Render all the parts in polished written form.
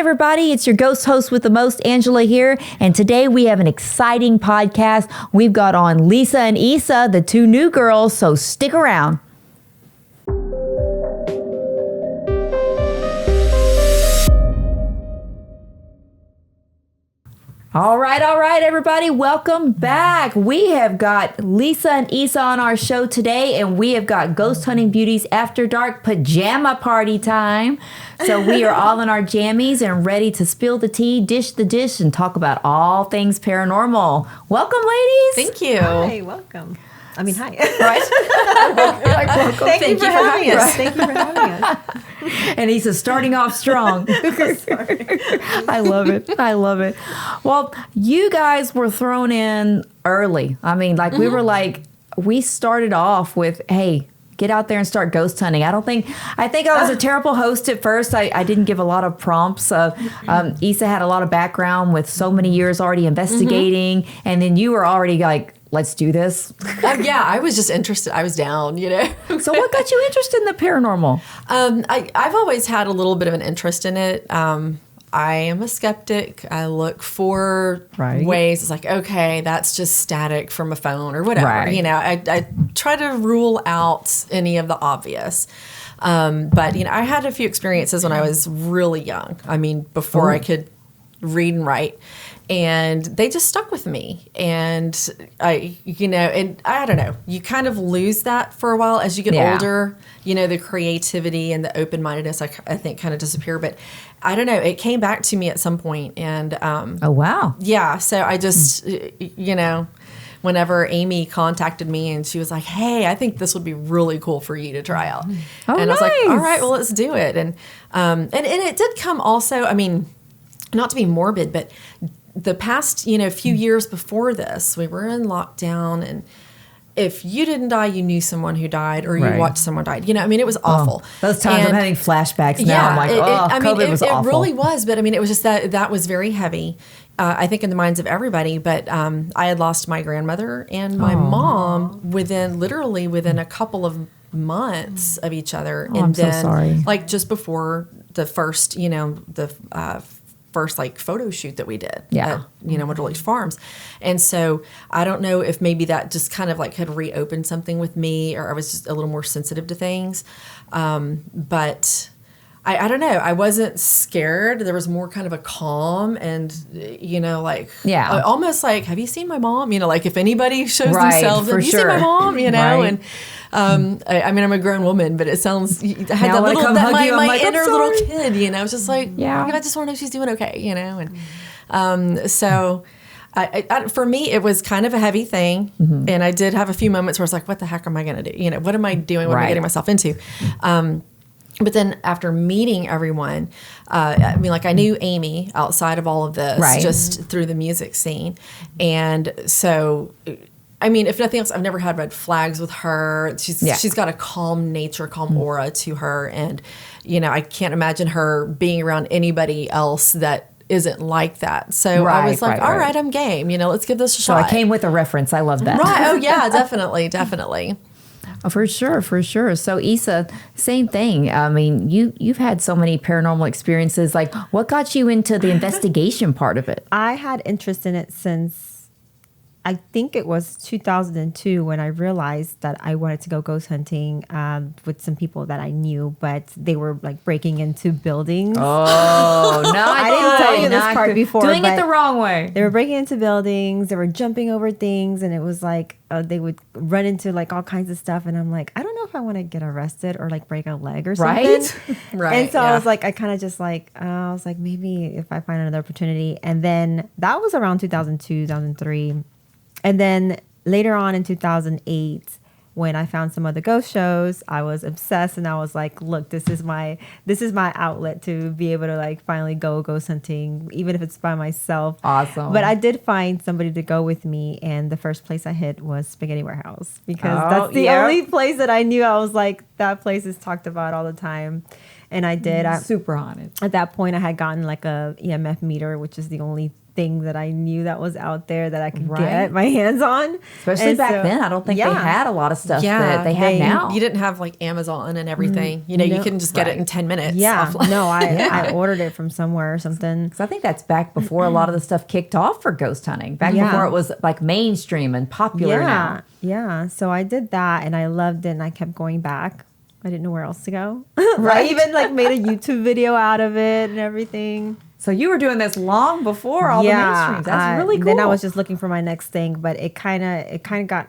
everybody, it's your ghost host with the most, Angela here, and today we have an exciting podcast. We've got on 𝗬𝗂 and Issa, the two new girls, so stick around. All right, everybody, welcome back. We have got 𝗬𝗂 and Issa on our show today, and we have got Ghost Hunting Beauties After Dark pajama party time. So we are all in our jammies and ready to spill the tea, dish the dish, and talk about all things paranormal. Welcome, ladies. Thank you. Hi, welcome. I mean, hi. Right? Welcome. Thank you for having us. Thank you for having us. And Issa starting off strong. I love it. Well, you guys were thrown in early. I mean, we started off with, hey, get out there and start ghost hunting. I think I was a terrible host at first. I didn't give a lot of prompts. Issa had a lot of background with so many years already investigating. And then you were already like, let's do this. Yeah, I was just interested. I was down, you know. So what got you interested in the paranormal? I've always had a little bit of an interest in it. I am a skeptic. I look for ways. It's like, okay, that's just static from a phone or whatever. Right. You know, I try to rule out any of the obvious. But, you know, I had a few experiences when I was really young. I mean, before I could read and write. And they just stuck with me. And I don't know, you kind of lose that for a while as you get older. You know, the creativity and the open-mindedness, I think, kind of disappear. But I don't know, it came back to me at some point. And oh, wow. Yeah, so I just, you know, whenever Amy contacted me and she was like, hey, I think this would be really cool for you to try out. Oh, and nice. I was like, all right, well, let's do it. And it did come also, I mean, not to be morbid, but the past, you know, few years before this, we were in lockdown, and if you didn't die, you knew someone who died, or you watched someone died. You know, I mean, it was awful. Those times I'm having flashbacks now. I'm like, COVID was awful. It really was, but I mean, it was just that was very heavy, I think, in the minds of everybody. But I had lost my grandmother and my mom within a couple of months of each other. Oh, I'm so sorry. Like just before the first, you know, first like photo shoot that we did at, you know, Woodley Farms. And so I don't know if maybe that just kind of like had reopened something with me, or I was just a little more sensitive to things. But I don't know. I wasn't scared. There was more kind of a calm and, you know, like, almost like, have you seen my mom? You know, like if anybody shows themselves, have you seen my mom? You know, and I mean, I'm a grown woman, but it sounds, I had that little, my inner little kid, you know, I was just like, I just want to know if she's doing okay, you know? And so for me, it was kind of a heavy thing. And I did have a few moments where I was like, what the heck am I going to do? You know, what am I doing? What am I getting myself into? But then after meeting everyone, I mean, like I knew Amy outside of all of this, just through the music scene. And so, I mean, if nothing else, I've never had red flags with her. She's got a calm nature, calm aura to her. And, you know, I can't imagine her being around anybody else that isn't like that. So I was like, all right, I'm game. You know, let's give this a shot. So I came with a reference. I love that. Right. Oh, yeah, definitely. Oh, for sure. So Issa, same thing. I mean, you've had so many paranormal experiences. Like, what got you into the investigation part of it? I had interest in it since, I think it was 2002 when I realized that I wanted to go ghost hunting with some people that I knew, but they were like breaking into buildings. Oh, no. I didn't tell you this part before. Doing it the wrong way. They were breaking into buildings. They were jumping over things. And it was like they would run into like all kinds of stuff. And I'm like, I don't know if I want to get arrested or like break a leg or something. Right. And so I was like, I kind of just like, I was like, maybe if I find another opportunity. And then that was around 2002, 2003. And then later on in 2008, when I found some other ghost shows, I was obsessed, and I was like, look, this is my outlet to be able to like finally go ghost hunting, even if it's by myself. Awesome. But I did find somebody to go with me, and the first place I hit was 𝗶𝗵𝐺 Warehouse, because that's the only place that I knew. I was like, that place is talked about all the time. And I did. Super haunted. At that point, I had gotten like a EMF meter, which is the only thing that I knew that was out there that I could get my hands on. Especially back then. I don't think they had a lot of stuff that they have now. You didn't have like Amazon and everything. You know, you couldn't just get it in 10 minutes. Yeah. No, I ordered it from somewhere or something. Because I think that's back before a lot of the stuff kicked off for ghost hunting. Back before it was like mainstream and popular now. Yeah. So I did that and I loved it and I kept going back. I didn't know where else to go. I even like made a YouTube video out of it and everything. So you were doing this long before all the mainstreams. That's really cool. Then I was just looking for my next thing, but it kind of got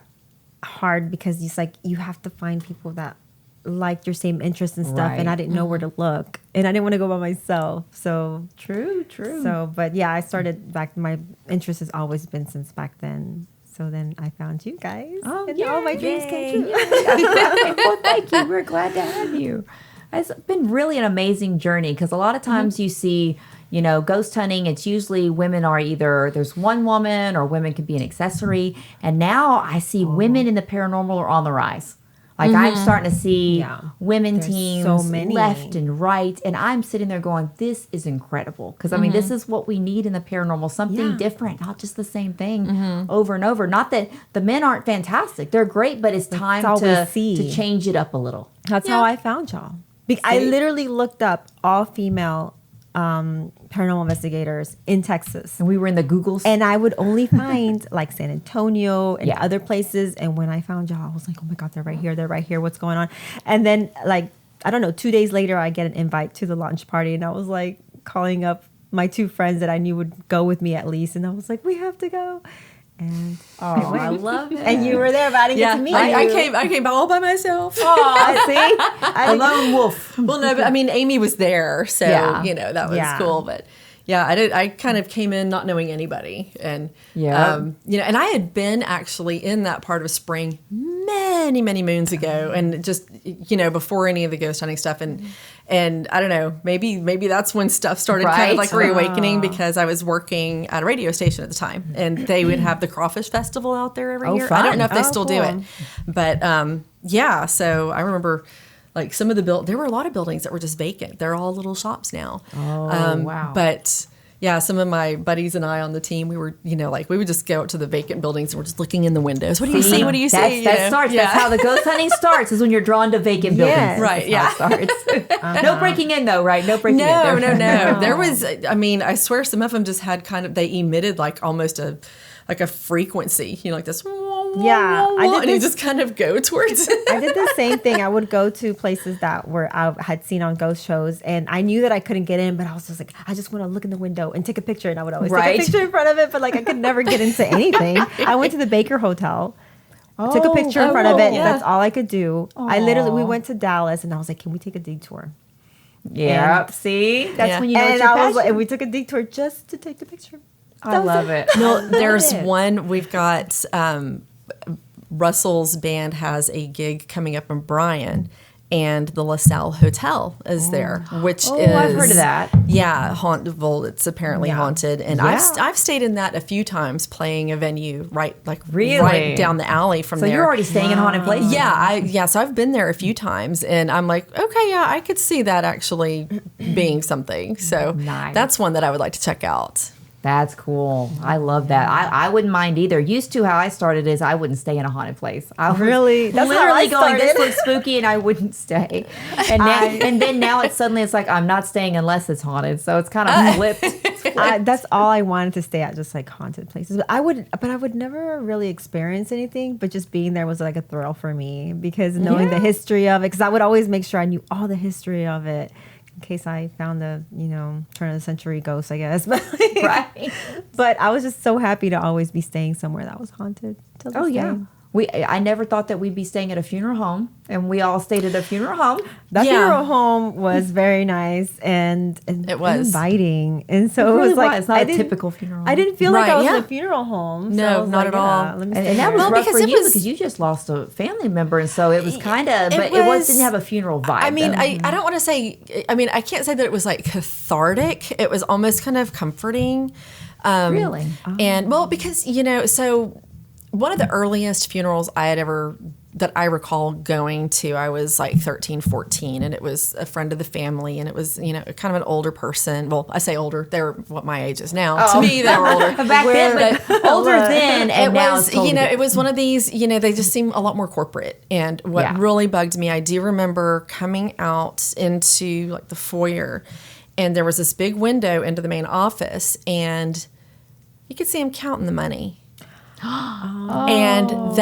hard because it's like you have to find people that like your same interests and stuff, and I didn't know where to look, and I didn't want to go by myself. So true. So, but yeah, I started back. My interest has always been since back then. So then I found you guys, and all my dreams came true. Well, thank you. We're glad to have you. It's been really an amazing journey because a lot of times you see, you know, ghost hunting, it's usually women are either, there's one woman or women can be an accessory. And now I see women in the paranormal are on the rise. Like I'm starting to see women teams so many. left and right. And I'm sitting there going, this is incredible. Because I mean, this is what we need in the paranormal. Something different, not just the same thing over and over. Not that the men aren't fantastic. They're great, but it's time to change it up a little. That's how I found y'all. I literally looked up all female paranormal investigators in Texas. And we were in the Googles. And I would only find like San Antonio and other places. And when I found y'all, I was like, oh my God, they're right here. They're right here. What's going on? And then like, I don't know, 2 days later, I get an invite to the launch party. And I was like calling up my 2 friends that I knew would go with me at least. And I was like, we have to go. And I love it. And you were there, but I didn't get to meet you. I came all by myself. Oh, see? A lone wolf. Well, no, but I mean, Amy was there, so you know that was cool. But yeah, I kind of came in not knowing anybody, and you know, and I had been actually in that part of spring many moons ago, and just you know before any of the ghost hunting stuff, and I don't know, maybe that's when stuff started kind of like reawakening because I was working at a radio station at the time, and they would have the Crawfish Festival out there every year. Fun. I don't know if they still do it, but yeah. So I remember like some of the there were a lot of buildings that were just vacant. They're all little shops now. Wow. But yeah, some of my buddies and I on the team, we were, you know, like we would just go out to the vacant buildings and we're just looking in the windows. What do you see? What do you see? That starts. That's how the ghost hunting starts. Is when you're drawn to vacant buildings. Right. That's how it starts. No breaking in though, right? No breaking in. No. There was. I mean, I swear, some of them just had kind of. They emitted like almost a frequency. You know, like this. Yeah, and you just kind of go towards it. I did the same thing. I would go to places that I had seen on ghost shows, and I knew that I couldn't get in, but I was just like, I just want to look in the window and take a picture, and I would always take a picture in front of it, but like I could never get into anything. I went to the Baker Hotel, took a picture in front of it. That's all I could do. We went to Dallas, and I was like, can we take a detour? Yeah, see? That's when you know it's your passion. And we took a detour just to take the picture. I love it. No, there's one, we've got... Russell's band has a gig coming up in Bryan, and the LaSalle Hotel is there, which is I've heard of that. Yeah, hauntable. It's apparently haunted, and I've stayed in that a few times, playing a venue right down the alley from there. So you're already staying in haunted places. Yeah, so I've been there a few times, and I'm like, okay, yeah, I could see that actually being something. So that's one that I would like to check out. That's cool. I love that. I wouldn't mind either. Used to how I started is I wouldn't stay in a haunted place. I was That's literally going, this looks spooky, and I wouldn't stay. And then now it's like I'm not staying unless it's haunted. So it's kind of flipped. That's all I wanted to stay at, just like haunted places. But I would never really experience anything. But just being there was like a thrill for me because knowing the history of it. Because I would always make sure I knew all the history of it. In case I found the, turn of the century ghost, I guess. Right. But I was just so happy to always be staying somewhere that was haunted. Oh, yeah. I never thought that we'd be staying at a funeral home, and we all stayed at a funeral home. That funeral home was very nice and it was inviting, and so it was like it's not a typical funeral home. I didn't feel like I was in a funeral home. No, not at all. And that was rough for you because you just lost a family member, and so it was kind of, but it didn't have a funeral vibe. I mean, I don't want to say. I mean, I can't say that it was like cathartic. It was almost kind of comforting. Really, and because so. One of the earliest funerals that that I recall going to, I was like 13, 14, and it was a friend of the family, and it was, you know, kind of an older person. Well, I say older, they're what my age is now. To me, they were older. Back then, but older then, and now it's you know, it was one of these, you know, they just seem a lot more corporate. And what really bugged me, I do remember coming out into like the foyer, and there was this big window into the main office, and you could see him counting the money. And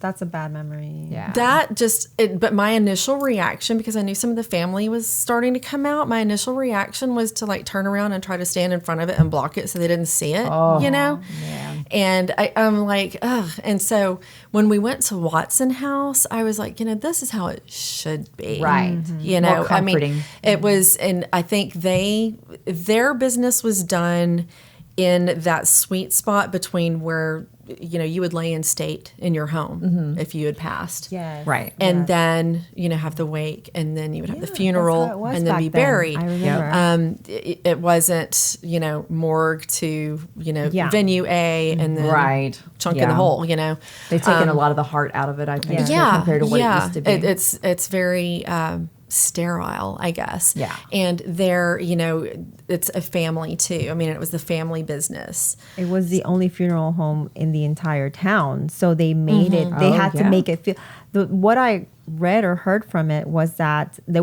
that's a bad memory. Yeah. That just, but my initial reaction, because I knew some of the family was starting to come out, my initial reaction was to like turn around and try to stand in front of it and block it so they didn't see it, you know? Man. And I'm like, ugh. And so when we went to Watson House, I was like, you know, this is how it should be. Right. You know, More comforting. I mean, it was, and I think their business was done in that sweet spot between where, you know, you would lay in state in your home if you had passed. Yes. Right. And then, you know, have the wake, and then you would have the funeral, and then be back then. buried. I remember. It wasn't, you know, morgue to, you know, venue A, and then chunk in the hole, you know. They've taken a lot of the heart out of it, I think, compared to what it used to be. It's very sterile, I guess. Yeah. And they're, you know, it's a family too. I mean, it was the family business. It was the only funeral home in the entire town, so they made it. They had to make it feel. What I read or heard from it was that they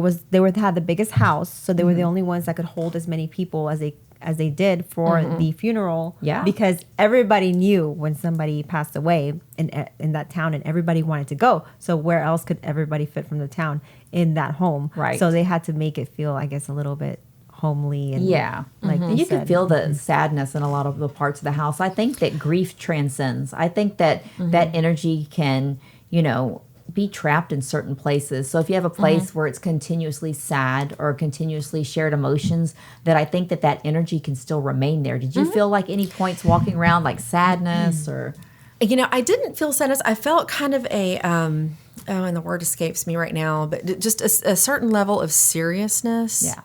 had the biggest house, so they were the only ones that could hold as many people as they did for the funeral. Yeah. Because everybody knew when somebody passed away in that town, and everybody wanted to go. So where else could everybody fit from the town in that home? Right. So they had to make it feel, I guess, a little bit homely and like they you said. can feel the sadness in a lot of the parts of the house. I think that grief transcends. I think that that energy can, you know, be trapped in certain places. So if you have a place where it's continuously sad or continuously shared emotions, that I think that energy can still remain there. Did you feel like any points walking around like sadness or? You know, I didn't feel sadness. I felt kind of a, and the word escapes me right now, but just a certain level of seriousness. Yeah.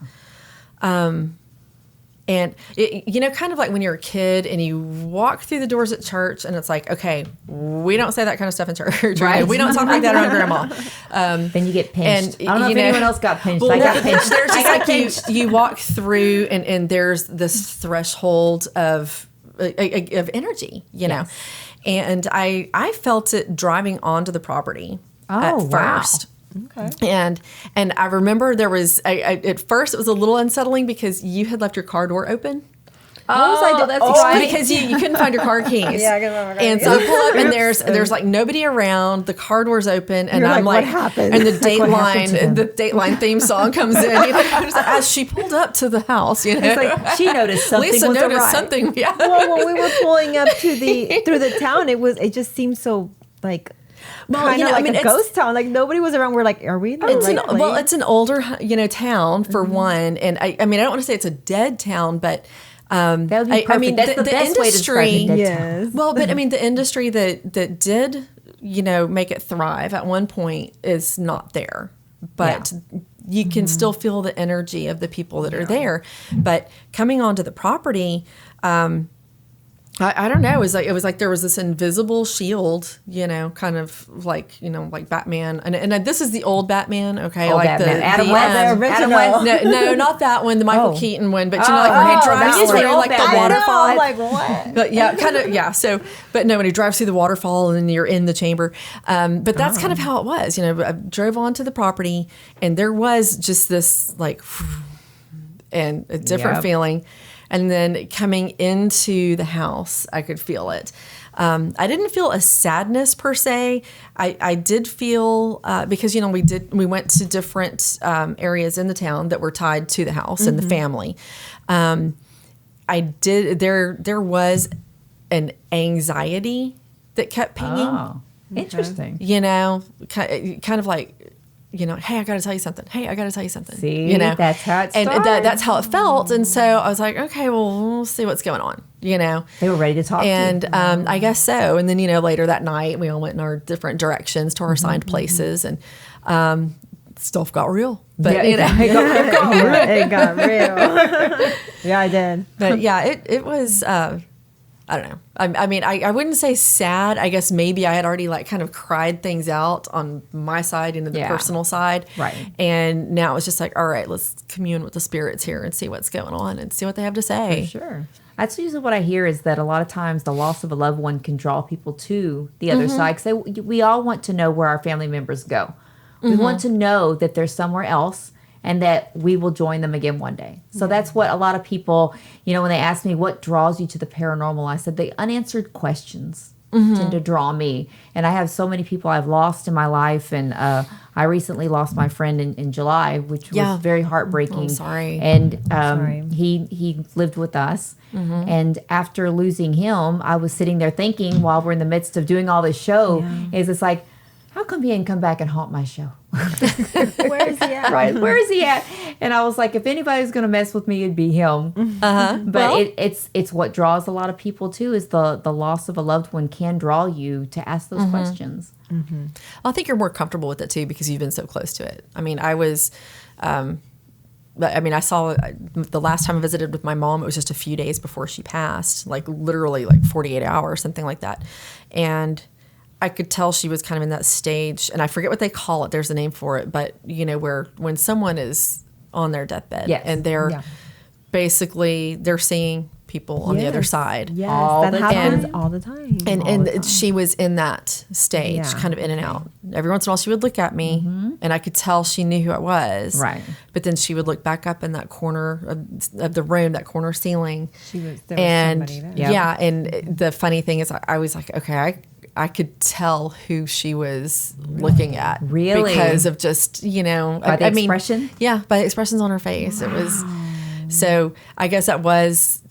And, you know, kind of like when you're a kid and you walk through the doors at church and it's like, okay, we don't say that kind of stuff in church. Right. We don't talk like that around grandma. Then you get pinched. And, I don't know if anyone else got pinched. I got pinched. There's just like you walk through and there's this threshold of energy, you know. And I felt it driving onto the property at first. Okay. And I remember there was at first it was a little unsettling because you had left your car door open. Because you couldn't find your car keys. Yeah, I can remember. And so I pull up and there's like nobody around. The car door's open, and I'm like, what happened? And the Dateline theme song comes in. You know, as she pulled up to the house, you know, It's like she noticed something. Lisa was noticed awry. something. Yeah. Well, when we were pulling up through the town, it just seemed so like. Kind you of know, like I mean, a ghost town. Like nobody was around. We're like, are we in the right place? It's an older, you know, town for one, and I mean, I don't want to say it's a dead town, but That would be perfect. I mean, that's the best way to describe it. Dead town. Yes. Well, but I mean, the industry that did, you know, make it thrive at one point is not there, but you can still feel the energy of the people that are there. But coming onto the property, I don't know. It was like there was this invisible shield, you know, kind of like, you know, like Batman. And this is the old Batman, okay? Old like Batman. the Adam West. Adam West. No, not that one, the Michael Keaton one, but you know, like where he drives that's through the like old the waterfall. I'm like, what? But yeah, kind of, yeah. So, but no, when he drives through the waterfall and then you're in the chamber. But that's kind of how it was. You know, I drove onto the property and there was just this like, and a different feeling. And then coming into the house, I could feel it. I didn't feel a sadness per se. I did feel because you know we went to different areas in the town that were tied to the house and the family. I did. There was an anxiety that kept pinging. Oh, interesting. You know, kind of like. You know, hey, I got to tell you something. Hey, I got to tell you something. See, you know, that's how it started. And that's how it felt. And so I was like, okay, well, we'll see what's going on. You know, they were ready to talk. And I guess so. And then you know, later that night, we all went in our different directions to our assigned places, and stuff got real. But you know, it got real. Yeah, I did. But yeah, it was. I don't know. I mean, I wouldn't say sad. I guess maybe I had already like kind of cried things out on my side and the personal side. Right. And now it's just like, all right, let's commune with the spirits here and see what's going on and see what they have to say. For sure. That's usually what I hear, is that a lot of times the loss of a loved one can draw people to the other side. Because we all want to know where our family members go. We want to know that they're somewhere else and that we will join them again one day. So that's what a lot of people, you know, when they ask me what draws you to the paranormal, I said the unanswered questions tend to draw me. And I have so many people I've lost in my life. And I recently lost my friend in July, which was very heartbreaking. I'm sorry. And he lived with us. And after losing him, I was sitting there thinking, while we're in the midst of doing all this show, is it's like, how come he didn't come back and haunt my show? Where is he at? Right. Where is he at? And I was like, if anybody's going to mess with me, it'd be him. But it's what draws a lot of people too, is the loss of a loved one can draw you to ask those questions. Well, I think you're more comfortable with it too because you've been so close to it. I mean, I was, I saw the last time I visited with my mom, it was just a few days before she passed, like literally like 48 hours, something like that. And I could tell she was kind of in that stage, and I forget what they call it. There's a name for it, but you know, when someone is on their deathbed and they're basically, they're seeing people on the other side. Yes, that happens all the time. And she was in that stage, kind of in and out. Every once in a while she would look at me and I could tell she knew who I was. Right. But then she would look back up in that corner of the room, that corner ceiling. There was somebody there. Yeah. And the funny thing is I was like, okay, I could tell who she was looking at. Really? Because of just, you know. By the expression? Yeah, by the expressions on her face. Wow. It was, so I guess that was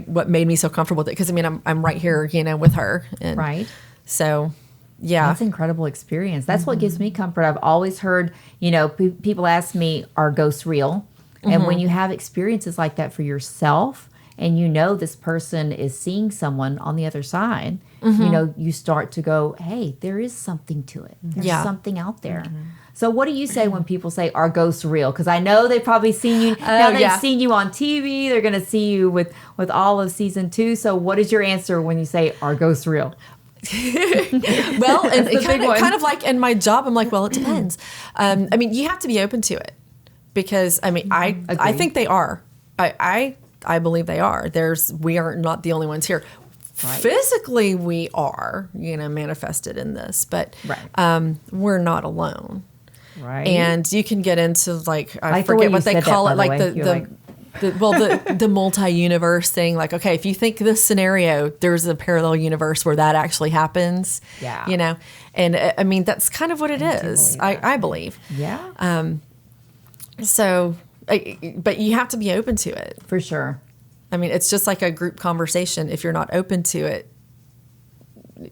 what made me so comfortable with it. Because, I mean, I'm right here, you know, with her. And right. So, yeah. That's an incredible experience. That's what gives me comfort. I've always heard, you know, people ask me, are ghosts real? And when you have experiences like that for yourself, and you know this person is seeing someone on the other side, you know, you start to go, hey, there is something to it. There's something out there. So what do you say when people say, are ghosts real? Because I know they've probably seen you. Now they've seen you on TV. They're going to see you with all of season 2. So what is your answer when you say, are ghosts real? Well, and kind of like in my job, I'm like, well, it depends. I mean, you have to be open to it because, I mean, I think they are. I believe they are. We are not the only ones here. Right. Physically, we are, you know, manifested in this, but we're not alone. Right. And you can get into like, I forget what they call it, like the multi-universe thing. Like, okay, if you think this scenario, there's a parallel universe where that actually happens. Yeah. You know, and I mean, that's kind of what it is. I believe. Yeah. So, but you have to be open to it. For sure. I mean, it's just like a group conversation. If you're not open to it,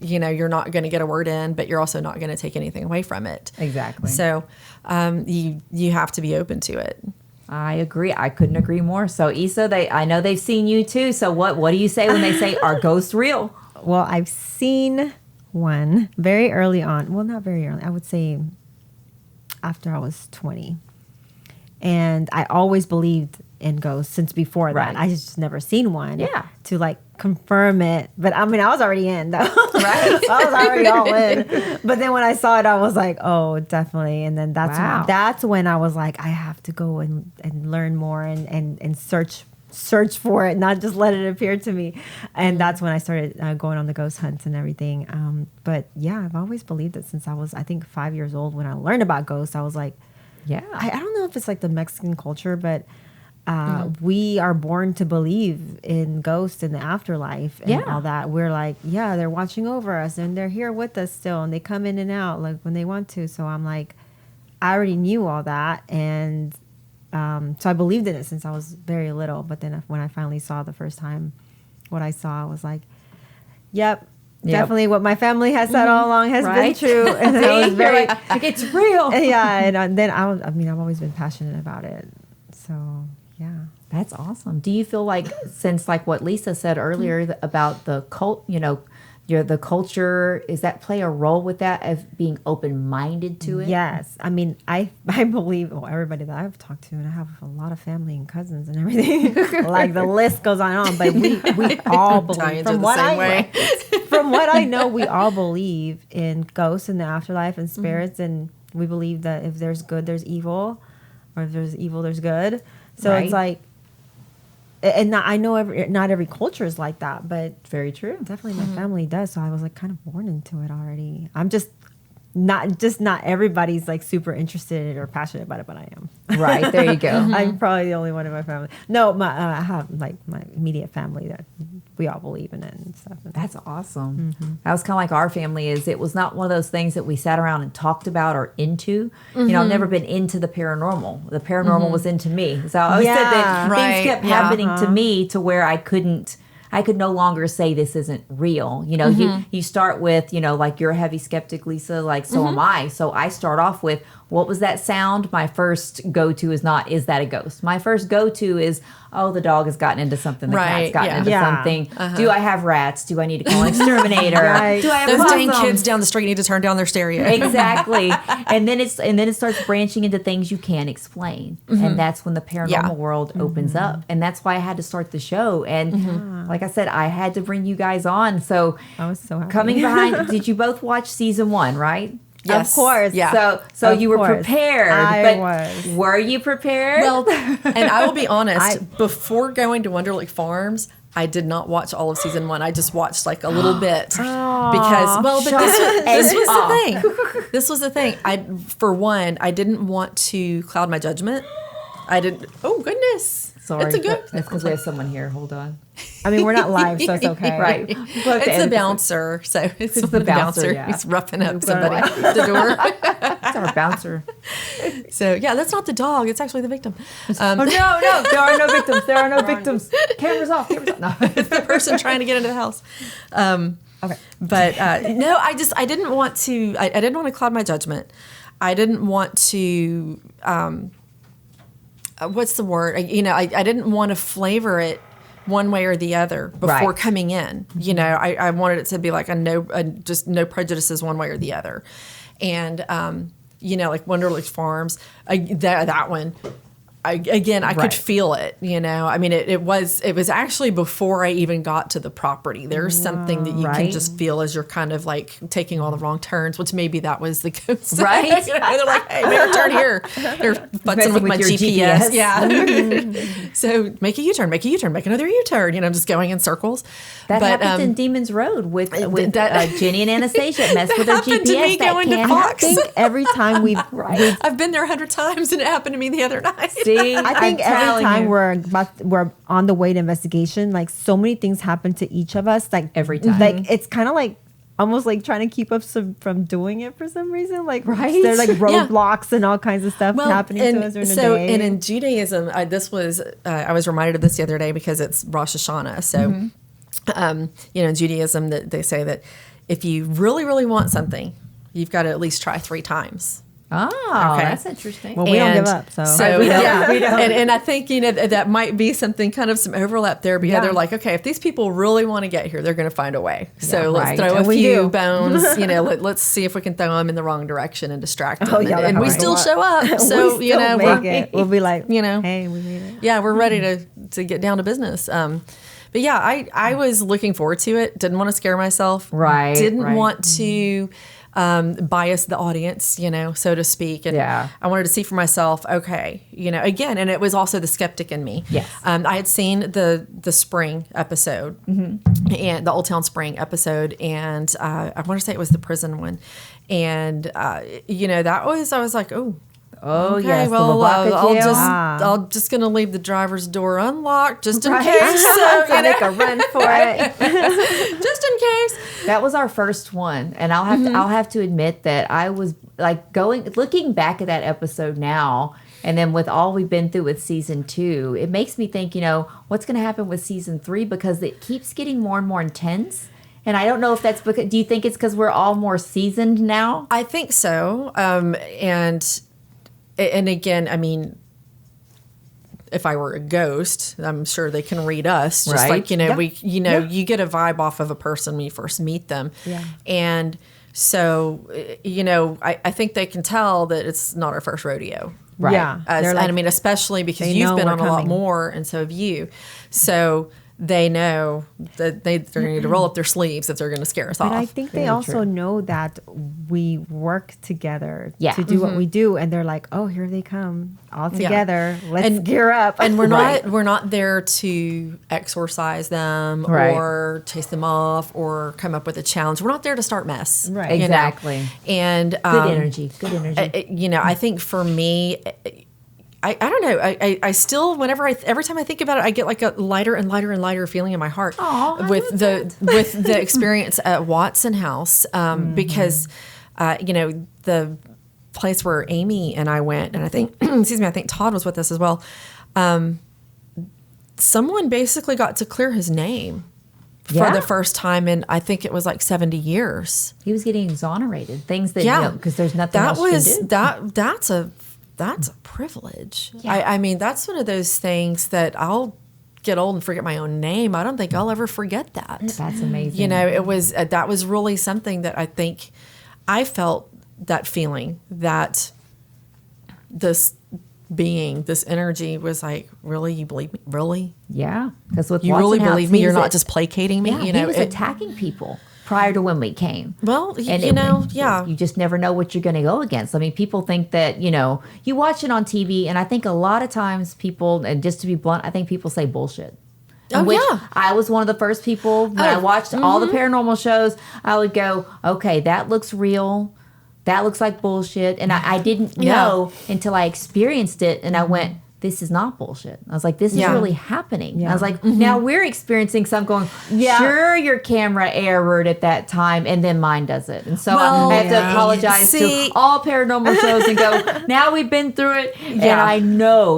you know, you're not going to get a word in, but you're also not going to take anything away from it. Exactly. So you have to be open to it. I agree. I couldn't agree more. So Issa, I know they've seen you too. So what do you say when they say, are ghosts real? Well, I've seen one very early on. Well, not very early. I would say after I was 20. And I always believed in ghosts since before that. I just never seen one to like confirm it. But I mean, I was already in though. I was already all in. But then when I saw it, I was like, oh, definitely. And then that's when I was like, I have to go and learn more and search for it, not just let it appear to me. And that's when I started going on the ghost hunts and everything. But yeah, I've always believed it since I was, I think, 5 years old. When I learned about ghosts, I was like, yeah, I don't know if it's like the Mexican culture, but we are born to believe in ghosts in the afterlife and all that. We're like, yeah, they're watching over us and they're here with us still, and they come in and out like when they want to. So I'm like, I already knew all that, and so I believed in it since I was very little. But then when I finally saw the first time what I saw, I was like, yep. Definitely what my family has said all along has been true. And I was very like, it's real. Yeah. And then I've always been passionate about it. So, yeah. That's awesome. Do you feel like, since like what Lisa said earlier about the cult, you know, the culture, is that play a role with that of being open-minded to it? Yes. I mean, I believe, well, everybody that I've talked to, and I have a lot of family and cousins and everything, like the list goes on, but we all believe, from what I know, we all believe in ghosts and the afterlife and spirits, and we believe that if there's good, there's evil, or if there's evil, there's good. So it's like, and I know not every culture is like that, but very true. Definitely my family does. So I was like kind of born into it already. I'm just not everybody's like super interested or passionate about it, but I am. Right, there you go. I'm probably the only one in my family. No, I have like my immediate family that we all believe in it and stuff. That's awesome. That was kind of like our family is. It was not one of those things that we sat around and talked about or into. You know, I've never been into the paranormal. The paranormal was into me. So I always said that things kept happening to me to where I could no longer say this isn't real. You know, you start with, you know, like you're a heavy skeptic, Lisa, like so am I. So I start off with, what was that sound? My first go-to is not, is that a ghost? My first go-to is, oh, the dog has gotten into something. The cat's gotten into something. Do I have rats? Do I need to call an exterminator? Do I have those possums? dang kids down the street need to turn down their stereo. Exactly. and then it starts branching into things you can't explain. And that's when the paranormal world opens up. And that's why I had to start the show. And like I said, I had to bring you guys on. So I was so happy. Coming behind, did you both watch season 1, right? Yes. Of course. Yeah. So you were prepared. I was. Were you prepared? Well, and I will be honest, before going to Wonderlic Farms, I did not watch all of season 1. I just watched like a little bit because, well, but this was the thing. This was the thing. For one, I didn't want to cloud my judgment. I didn't. Oh goodness. Sorry. It's a good. That's because we have someone here. Hold on. I mean, we're not live, so it's okay. Right. It's the bouncer. So it's the bouncer. Yeah. He's roughing up somebody at the door. It's our bouncer. So yeah, that's not the dog. It's actually the victim. Oh no, there are no victims. There are no victims. Cameras off. No, it's the person trying to get into the house. Okay. But no, I didn't want to. I didn't want to cloud my judgment. I didn't want to. What's the word? I didn't want to flavor it one way or the other before coming in. You know, I wanted it to be like just no prejudices one way or the other. And, like Wonderlic Farms, that one, I could feel it, you know. I mean, it was actually before I even got to the property. There's something that you can just feel as you're kind of like taking all the wrong turns, which maybe that was the ghost. Right. You know, they're like, hey, make a turn here. They're futzing with my GPS. Yeah. So make a U-turn, make another U-turn. You know, I'm just going in circles. That happened in Demon's Road with Jenny and Anastasia. Messed with their happened GPS. to me going to Fox. I think every time I've been there 100 times, and it happened to me the other night. I think every time we're on the way to investigation, like so many things happen to each of us. Like every time, like it's kind of like almost like trying to keep us from doing it for some reason. Like there's like roadblocks and all kinds of stuff happening to us during the day. And in Judaism, I was reminded of this the other day because it's Rosh Hashanah. So, in Judaism, that they say that if you really, really want something, you've got to at least try 3 times. Oh, okay. That's interesting. Well, we don't give up. So we don't. And I think, that might be something, kind of some overlap there. But they're like, okay, if these people really want to get here, they're going to find a way. So let's throw a few bones, let's see if we can throw them in the wrong direction and distract them. And we still show up. So, we'll be like, hey, we made it. Yeah, we're ready to get down to business. But yeah, I was looking forward to it. Didn't want to scare myself. Right. Didn't want to bias the audience, so to speak. And I wanted to see for myself, okay, again, and it was also the skeptic in me. Yes. I had seen the spring episode and the Old Town Spring episode, and I want to say it was the prison one. And, I was like, okay, yes. Well, I'm just gonna leave the driver's door unlocked just in case. So make a run for it, just in case. That was our first one, and I'll have to admit that I was like looking back at that episode now, and then with all we've been through with season 2, it makes me think, what's going to happen with season 3, because it keeps getting more and more intense. And I don't know if that's because. Do you think it's because we're all more seasoned now? I think so, and again, I mean, if I were a ghost, I'm sure they can read us. Just Right. like, Yep. you get a vibe off of a person when you first meet them. Yeah. And so, I think they can tell that it's not our first rodeo. Right. Yeah. They're like, And I mean, especially because they you've know been we're on a lot coming. more, and so have you. So they know that they're going to need to roll up their sleeves if they're going to scare us but off. I think they Very also true. know that we work together Yeah. to do what we do, and they're like, "Oh, here they come, all Yeah. together. Let's gear up." And Right. we're not there to exorcise them Right. or chase them off or come up with a challenge. We're not there to start mess. Right. you know? Exactly. And Good energy. Good energy. I think for me, I don't know. I still, every time I think about it, I get like a lighter and lighter and lighter feeling in my heart with the experience at Watson House, because the place where Amy and I went, and I think I think Todd was with us as well. Someone basically got to clear his name for Yeah. the first time in, I think it was like 70 years. He was getting exonerated. Things that, Yeah, because there's nothing else you can do. That's a privilege. Yeah. I mean, that's one of those things that I'll get old and forget my own name. I don't think I'll ever forget that. That's amazing. It was that was really something that I think I felt that feeling that this being, this energy was like, really, you believe me? Really? Yeah. Because with You Watson really House, believe me? he You're was not just placating me? Yeah, he was attacking people prior to when we came. Well, And yeah. You just never know what you're going to go against. I mean, people think that, you watch it on TV, and I think a lot of times people, and just to be blunt, I think people say bullshit. Oh, Which yeah. I was one of the first people, when I watched all the paranormal shows, I would go, okay, that looks real. That looks like bullshit. And I didn't know until I experienced it, and I went, this is not bullshit. I was like, this is Yeah. really happening. Yeah. I was like, now we're experiencing something going, sure, your camera errored at that time, and then mine does it. And so Well, I have to yeah. apologize See- to all paranormal shows and go, now we've been through it, and Yeah. I know.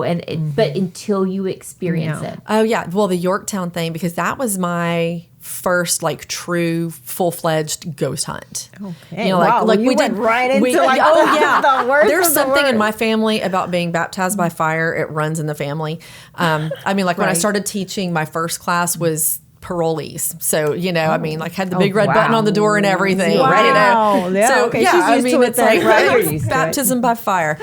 But until you experience No. it. Oh yeah, well the Yorktown thing, because that was my first like true full-fledged ghost hunt. Okay. Wow, like you we went did right into, like, oh the- yeah, the worst there's of the something in worst. my family about being baptized by fire. It runs in the family. I mean, like when I Right. started teaching, my first class was parolees. So, I mean, like had the big Oh, red button wow. on the door and everything. Wow. Ready to. Yeah, So okay, yeah, she's I used mean, to it it's then, like right? You're used to it. baptism by fire.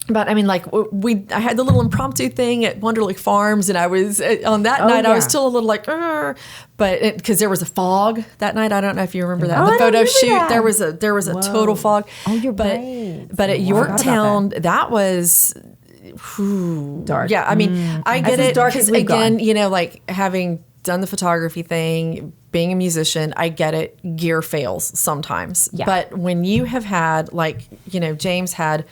But I mean, like I had the little impromptu thing at Wonderlick Farms, and I was on that night. I was yeah. still a little like, "Ugh," but because there was a fog that night. I don't know if you remember that. Oh, The I don't photo remember shoot, that. there was a total fog. Oh, you're but, right. But at I forgot about Yorktown, that was. Dark. Yeah, I mean, I get That's as it. dark as Because we've again, gone. like having done the photography thing, being a musician, I get it. Gear fails sometimes. Yeah. But when you have had, like, James had,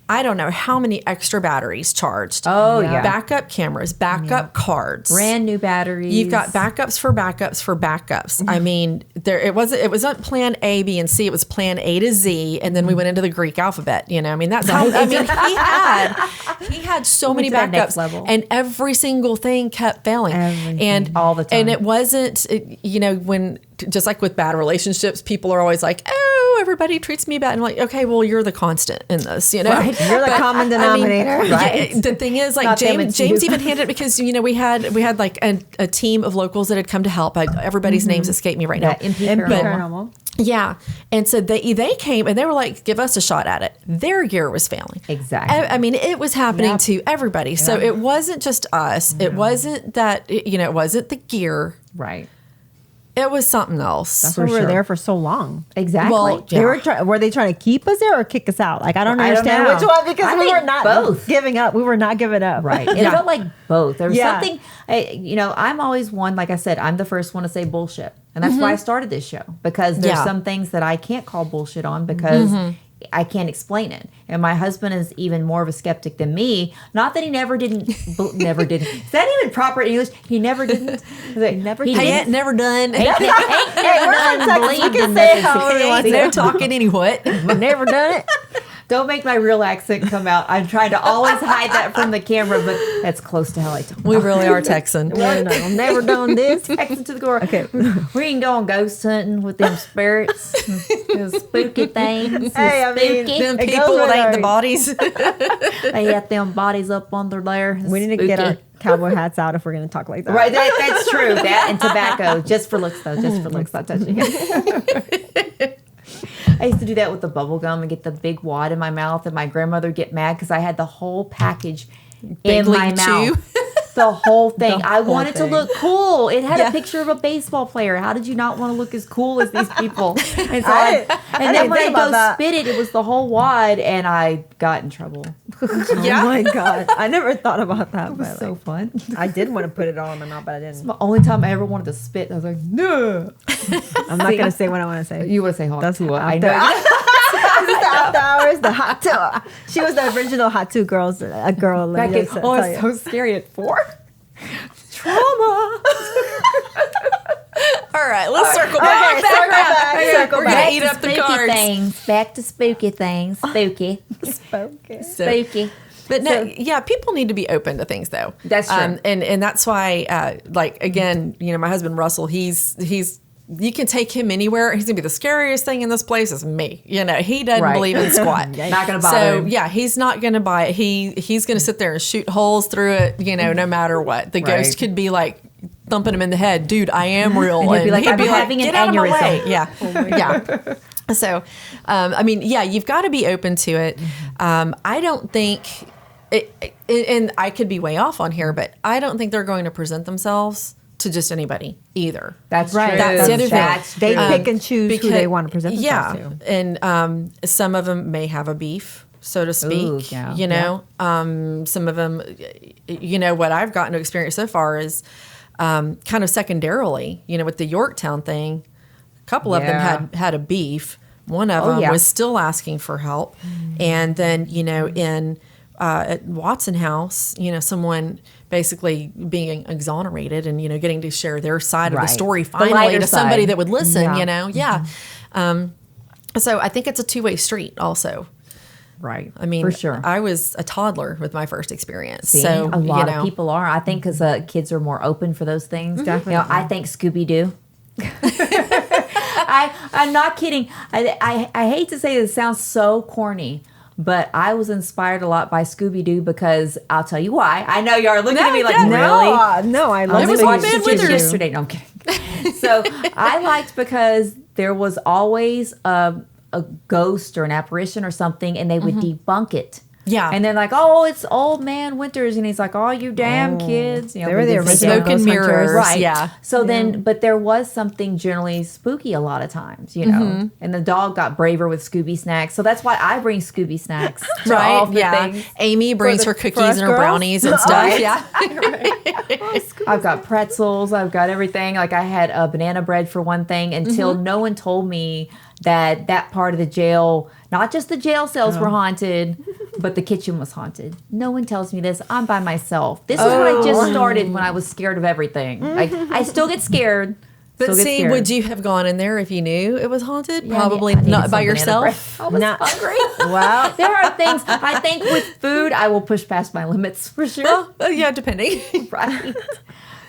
I don't know how many extra batteries charged. Oh, yeah. Backup cameras, backup cards. Brand new batteries. You've got backups for backups for backups. I mean, it wasn't plan A, B, and C. It was plan A to Z, and then we went into the Greek alphabet. I mean, that's how. I mean, he had so many to that next backups, level. and every single thing kept failing, Everything. and All the time. And it wasn't, when just like with bad relationships, people are always like, "Oh, everybody treats me bad." And I'm like, okay, well, you're the constant in this, Right. You're the common denominator. Right. The thing is, like Not them, James it's you. even handed it because we had like a team of locals that had come to help. Everybody's names escape me right Yeah, now. MP MP Paranormal. Paranormal. Yeah, and so they came and they were like, "Give us a shot at it." Their gear was failing. Exactly. I mean, it was happening Yeah. to everybody. So it wasn't just us. It wasn't that. It wasn't the gear. Right. It was something else. That's For why we were sure. there for so long. Exactly. Well, They were they trying to keep us there or kick us out? Like, I don't I don't understand know. which one, because I we think were not both. giving up. We were not giving up. Right. It felt like both. There was Yeah. something, I'm always one, like I said, I'm the first one to say bullshit. And that's why I started this show, because there's Yeah. some things that I can't call bullshit on because I can't explain it. And my husband is even more of a skeptic than me. Not that he never didn't. Is that even proper English? He never didn't. Never He did. Ain't never done. Ain't never we're from done Texas. We believed can in say nothing. however we want Ain't no talking any what. Never done it. Don't make my real accent come out. I'm trying to always hide that from the camera, but that's close to how I talk. We really are Texan. I've never done this. Texan to the core. Okay. We ain't going ghost hunting with them spirits, those spooky things. Hey, I mean, spooky. Them It people goes with that ain't our- the bodies. They got them bodies up under there. We need to get our cowboy hats out if we're going to talk like that. Right, that's true. That and tobacco, just for looks though, just for looks, not touching it. I used to do that with the bubble gum and get the big wad in my mouth, and my grandmother would get mad because I had the whole package in my league mouth. The whole thing. The I whole wanted to thing. look cool. It had a picture of a baseball player. How did you not want to look as cool as these people? And, so I then didn't when I think go about that. spit it, it was the whole wad, and I got in trouble. Oh my God. I never thought about that. It was so fun. I did want to put it all in my mouth, but I didn't. The only time I ever wanted to spit, I was like, no. I'm not going to say what I want to say. You want to say hot That's too. I after- know. This is the after hours, the hot two. She was the original hot two girls, a girl. Back in, Tell it's you. so scary at 4. Trauma. All right, let's circle back. Okay, circle back. Circle We're gonna back. eat up the cards. Things. Back to spooky things. Spooky. Okay. Spooky. But no, yeah, people need to be open to things though. That's true. And that's why, like again, you know, my husband Russell, he's you can take him anywhere. He's gonna be the scariest thing in this place is me. You know, he doesn't Right. believe in squat. Not gonna bother So him. yeah, he's not gonna buy it. He's gonna sit there and shoot holes through it. You know, no matter what. The ghost Right. could be like thumping him in the head, dude. I am real. And he'd be like, "I'm having an get out of my aneurysm." way. Yeah, yeah. So, I mean, yeah, you've got to be open to it. I don't think, and I could be way off on here, but I don't think they're going to present themselves to just anybody either. That's Right. true. That's the other thing. That's They true. pick and choose who they want to present themselves yeah, to. and some of them may have a beef, so to speak. Ooh, yeah. You know, some of them, you know, what I've gotten to experience so far is kind of secondarily, you know, with the Yorktown thing, a couple of Yeah. them had a beef. One of them yeah. was still asking for help. And then, you know, in at Watson House, you know, someone basically being exonerated and, you know, getting to share their side of the Right. story The finally lighter to somebody side. that would listen, Yeah. you know? Yeah. So I think it's a two-way street also. Right. I mean, for sure. I was a toddler with my first experience. See, so a lot you know, of people are. I think because kids are more open for those things. Definitely. You know, I think Scooby-Doo. I'm not kidding. I hate to say this, it sounds so corny, but I was inspired a lot by Scooby-Doo because I'll tell you why. I know you are looking at me like, yeah. really? No, I love It was Scooby-Doo. one man with her. yesterday. No, I'm kidding. So I liked because there was always a ghost or an apparition or something, and they would debunk it. Yeah. And then like, oh, it's old man Winters, and he's like, oh, you damn kids. You know, They were the because they original don't- Smoke and ghost hunters. mirrors. Right. Yeah. So then, but there was something generally spooky a lot of times, you know. And the dog got braver with Scooby snacks. So that's why I bring Scooby snacks to all right? the Yeah. things. Amy brings her for cookies us and her girls? brownies and stuff. Right. Yeah. I've got pretzels. I've got everything. Like I had a banana bread for one thing until no one told me that that part of the jail, not just the jail cells were haunted, but the kitchen was haunted. No one tells me this. I'm by myself. This is what I just started when I was scared of everything. Like I still get scared. But still get see, scared. would you have gone in there if you knew it was haunted? Yeah, Probably I needed not some by banana yourself. bread. I was Not- hungry. Wow. There are things, I think with food, I will push past my limits for sure. Well, yeah, depending. Right.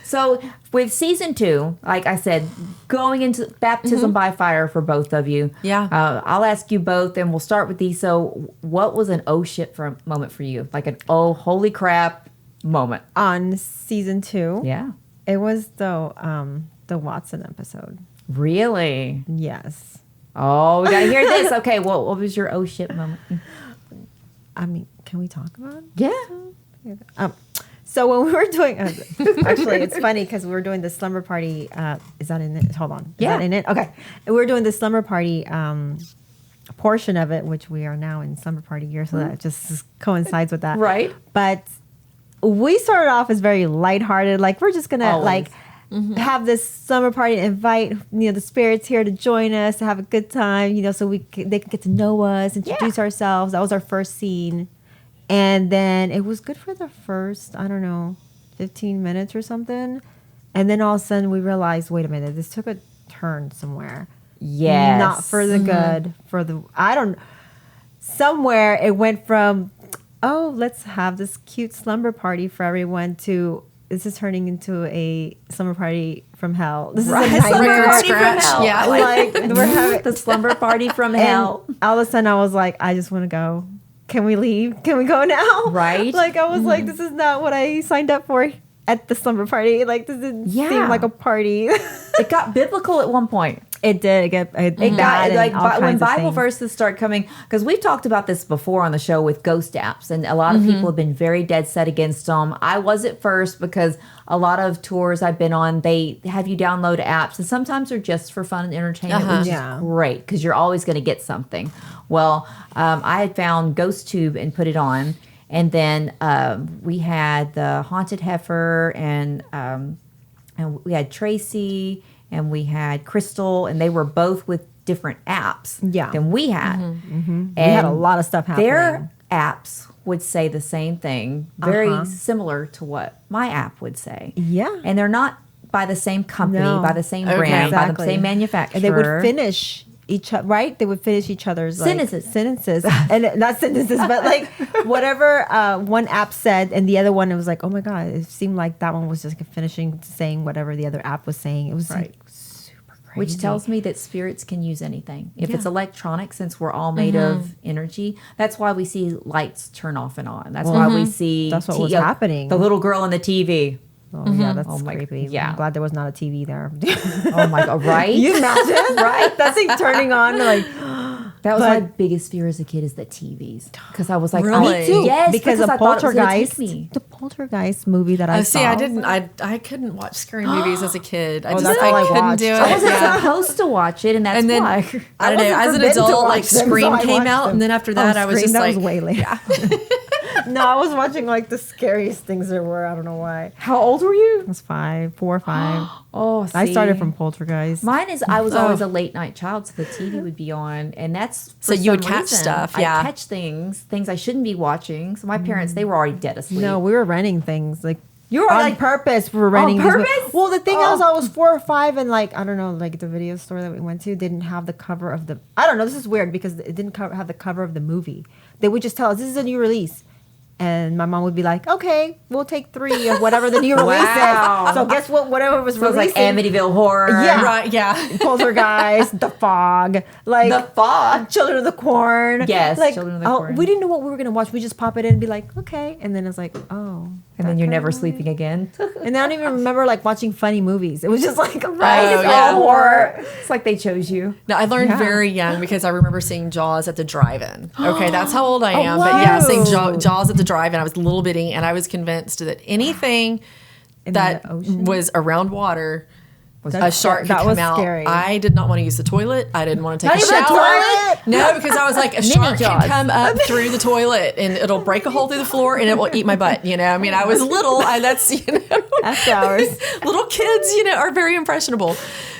So with season 2, like I said, going into baptism by fire for both of you. Yeah. I'll ask you both, and we'll start with these. So what was an oh shit for moment for you? Like an oh holy crap moment. On season 2, Yeah. it was the Watson episode. Really? Yes. Oh, we gotta hear this. Okay, well, what was your oh shit moment? I mean, can we talk about it? Yeah. So when we were doing, actually, it's funny because we were doing the slumber party. Is that in it? Hold on. Is Yeah. that in it? Okay. And we were doing the slumber party portion of it, which we are now in slumber party year, so that just coincides with that. Right. But we started off as very lighthearted, like we're just gonna Always. like have this summer party, invite the spirits here to join us to have a good time, so they can get to know us, introduce ourselves. That was our first scene. And then it was good for the first, 15 minutes or something. And then all of a sudden we realized, wait a minute, this took a turn somewhere. Yes. Not for the good, somewhere it went from, oh, let's have this cute slumber party for everyone to this is turning into a slumber party from hell. This Right. is a Slumber nightmare. party from hell. Yeah. Like we're having The slumber party from hell. and all of a sudden I was like, I just want to go. Can we leave? Can we go now? Right. Like I was like, this is not what I signed up for at the slumber party. Like this didn't seem like a party. It got biblical at one point. It did. It Got like when Bible verses. verses start coming, because we've talked about this before on the show with ghost apps, and a lot of people have been very dead set against them. I was at first because a lot of tours I've been on, they have you download apps, and sometimes they're just for fun and entertainment, which is great because you're always going to get something. Well, I had found GhostTube and put it on, and then we had the Haunted Heifer, and we had Tracy. And we had Crystal, and they were both with different apps than we had. And we had a lot of stuff happening. Their apps would say the same thing, very similar to what my app would say. Yeah. And they're not by the same company, by the same brand, by the same manufacturer. And they would finish each other, right? They would finish each other's sentences. And not sentences, but like whatever one app said, and the other one, it was like, oh my God, it seemed like that one was just finishing saying whatever the other app was saying. It was like super crazy. Which tells me that spirits can use anything. If it's electronic, since we're all made of energy, that's why we see lights turn off and on. That's why we see that's what was happening. The little girl on the TV. Oh yeah, that's creepy. Yeah. I'm glad there was not a TV there. Oh my God, right? You imagine? Right? That thing turning on like that was my biggest fear as a kid is the TVs. Because I was like, Really? me too. Yes, because of I thought it was gonna Poltergeist. take me. The Poltergeist movie that I saw. See, I didn't. I couldn't watch scary movies as a kid. I just that's all I couldn't watched. do it. I wasn't Yeah. supposed to watch it, and that's And then why. I don't know. wasn't As an forbidden to adult, watch like them, so Scream I came watched out, them. and then after that, I was Scream, just that like, was way late. No, I was watching like the scariest things there were. I don't know why. How old were you? I was 4 or 5. Oh, I started see. from Poltergeist. Mine is I was always a late night child, so the TV would be on, and that's So for you would some catch reason, stuff, I yeah. catch things I shouldn't be watching. So my parents, they were already dead asleep. No, we were renting things like You were on like purpose. We were renting on these purpose? Well, the thing is, I was 4 or 5, and like I don't know, like the video store that we went to didn't have the cover of the. I don't know. This is weird because it didn't have the cover of the movie. They would just tell us this is a new release. And my mom would be like, "Okay, we'll take 3 of whatever the new release Wow. is." So guess what? Whatever was So it was like releasing, Amityville Horror. Yeah. right, yeah. Poltergeist, The Fog, like The Fog. Children of the Corn. Yes, like, Children of the Corn. We didn't know what we were gonna watch. We just pop it in and be like, "Okay," and then it's like, "Oh," And then you're never sleeping again. And I don't even remember like watching funny movies. It was just like, Right? It's yeah. all horror. It's like they chose you. No, I learned Yeah. very young because I remember seeing Jaws at the drive-in. Okay, that's how old I am. wow. But yeah, seeing Jaws at the drive-in, I was a little bitty, and I was convinced that anything In that the ocean? was around water, a That's shark scary. could That come was out. scary. I did not want to use the toilet. I didn't want to take Not a even the shower. toilet? No, because I was like, a Mini shark Jaws. can come up through the toilet, and it'll break a hole through the floor, and it will eat my butt. You know, I mean, I was little. That's After hours. little kids. Are very impressionable.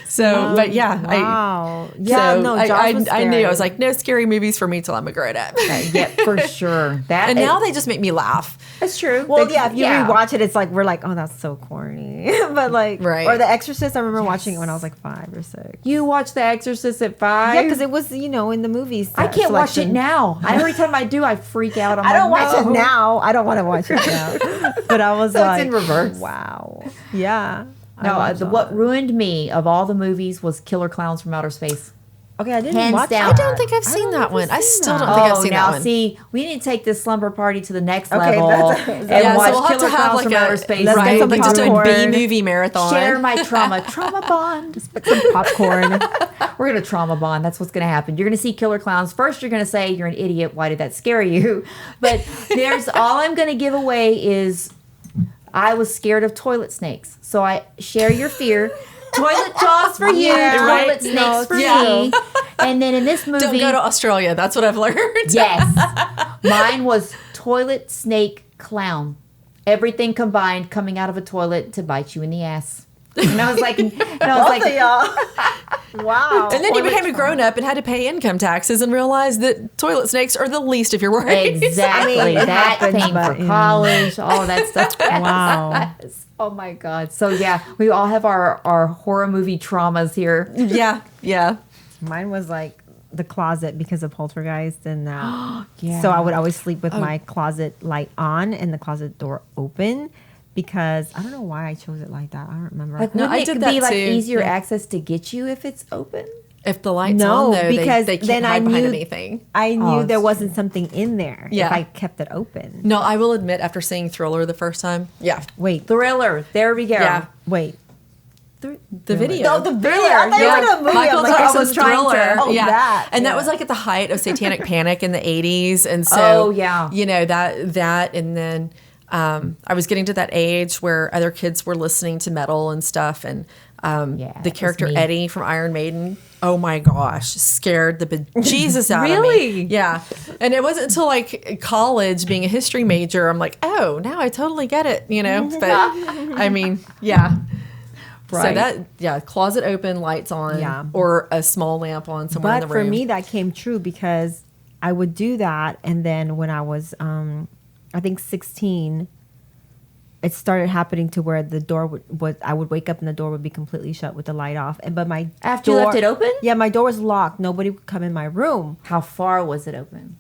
So, but yeah, Wow. Yeah, so no, I Jaws was knew. scary. I was like, no scary movies for me till I'm a grown up. Yeah, for sure. That And now they just make me laugh. that's true. Well, They- yeah, if you rewatch it, it's like we're like, oh, that's so corny. But like, Right. or The Exorcist. I remember watching it when I was like 5 or 6. You watched The Exorcist at 5? Yeah, because it was in the movies. I can't watch it selection. now. Every time I do, I freak out. I don't watch it no. now. I don't want to watch it now. But I was So it's like, in reverse. wow. Yeah. I No, watched all what that. ruined me of all the movies was Killer Clowns from Outer Space. Okay, I didn't Hands watch down. I that. don't think I've seen that one. I still don't think I've seen now that one. see, we need to take this slumber party to the next Okay, level that's- and Yeah, so watch we'll have Killer to have Clowns like from Outer Space. Let's get right, some like just a popcorn. B movie marathon. Share my trauma bond. Put some popcorn. We're gonna trauma bond. That's what's gonna happen. You're gonna see Killer Clowns. First, you're gonna say you're an idiot. Why did that scare you? But there's all I'm gonna give away is I was scared of toilet snakes. So I share your fear. Toilet jaws for you. Yeah, toilet right. snakes No, for yeah. me. And then in this movie, Don't go to Australia. That's what I've learned. yes, mine was toilet snake clown. Everything combined coming out of a toilet to bite you in the ass. And I was like, Both of y'all. Wow. And then you became a grown up and had to pay income taxes and realized that toilet snakes are the least of your worries. exactly. I mean, it that happens, paying but, for yeah. college, all of that stuff. Wow. Yes. Oh my God. So yeah, we all have our horror movie traumas here. Yeah, yeah. Mine was like the closet because of poltergeist and Yeah. so I would always sleep with my closet light on and the closet door open because I don't know why I chose it like that. I don't remember. Like, No, wouldn't I it did be that like too. easier Yeah. access to get you if it's open? If the light's No, on, though, because they can't then I hide behind knew- anything. I knew Oh, there it's wasn't something in there Yeah. if I kept it open. No, I will admit, after seeing Thriller the first time, yeah, Wait, Thriller. There we go. Yeah. wait. the video. No, the video. I thought you were in a movie. Michael I'm like, I was Jackson's trying to- Thriller. oh, yeah. that, And that yeah. was like at the height of Satanic Panic in the 80s. And so, Oh, yeah. you know, that, and then I was getting to that age where other kids were listening to metal and stuff. And Yeah, the that was character me. Eddie from Iron Maiden, oh my gosh, scared the bejesus out of me. Really? Yeah. And it wasn't until like college, being a history major, I'm like, oh, now I totally get it, you know? But I mean, yeah. So Right. that, yeah, closet open, lights on, Yeah. or a small lamp on somewhere in But the room. for me, that came true because I would do that, and then when I was, I think 16, it started happening to where the door I would wake up and the door would be completely shut with the light off, but my After you left it open? yeah, my door was locked. Nobody would come in my room. How far was it open?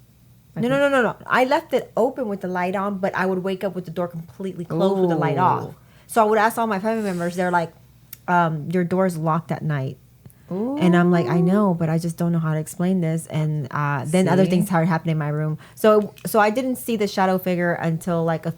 No. I left it open with the light on, but I would wake up with the door completely closed with the light off. Ooh. So I would ask all my family members. They're like, "Your door's locked at night." And I'm like, I know, but I just don't know how to explain this. And then other See? things started happening in my room. So I didn't see the shadow figure until like a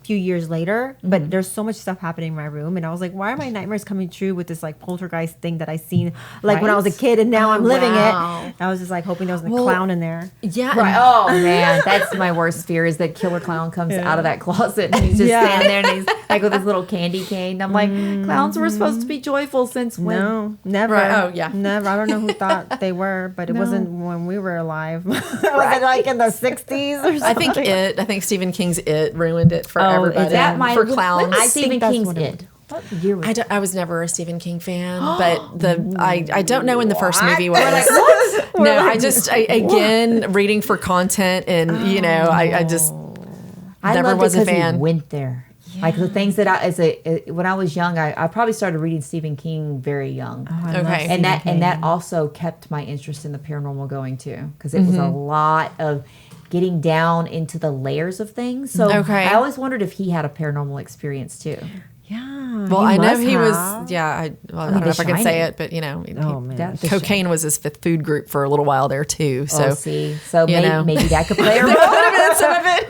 few years later. But there's so much stuff happening in my room, and I was like, why are my nightmares coming true with this like poltergeist thing that I seen like when I was a Right? kid, and now I'm living wow. it. I was just like hoping there was a Well, clown in there. yeah. Right. Oh man, that's my worst fear is that killer clown comes out of that closet and he's just Yeah. standing there and he's like with his little candy cane. I'm like, clowns were supposed to be joyful since when? No, never. Right, oh, yeah. Never. I don't know who thought they were, but it No. wasn't when we were alive. Was it like in the 60s or something? I think Stephen King's It ruined it for Oh, is everybody. that for clowns. I Stephen that's King's what it It. What year was I was never a Stephen King fan, but I don't know when the first movie was. We're No, like, again reading for content, and you know, I just I never loved was it a 'cause fan. He went there. Like the things that when I was young, I probably started reading Stephen King very young. I love Okay. Stephen and that King. also kept my interest in the paranormal going too, because it was a lot of getting down into the layers of things. So Okay. I always wondered if he had a paranormal experience too. Yeah. Well, he I know must he have. was. Yeah, I don't know The if I can say Shining. it, but you know, Oh, man. That- The cocaine was his fifth food group for a little while there too. So So you know. maybe that could play a role. some of it.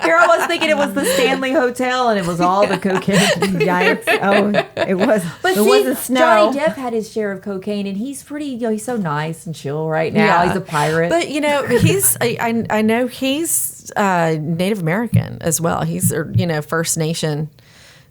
Here I was thinking it was the Stanley Hotel and it was all the cocaine. Yikes. Oh, it was. But it see, wasn't snow. Johnny Depp had his share of cocaine, and he's pretty. You know, he's so nice and chill right now. He's a pirate. But you know, he's I know he's Native American as well. He's First Nation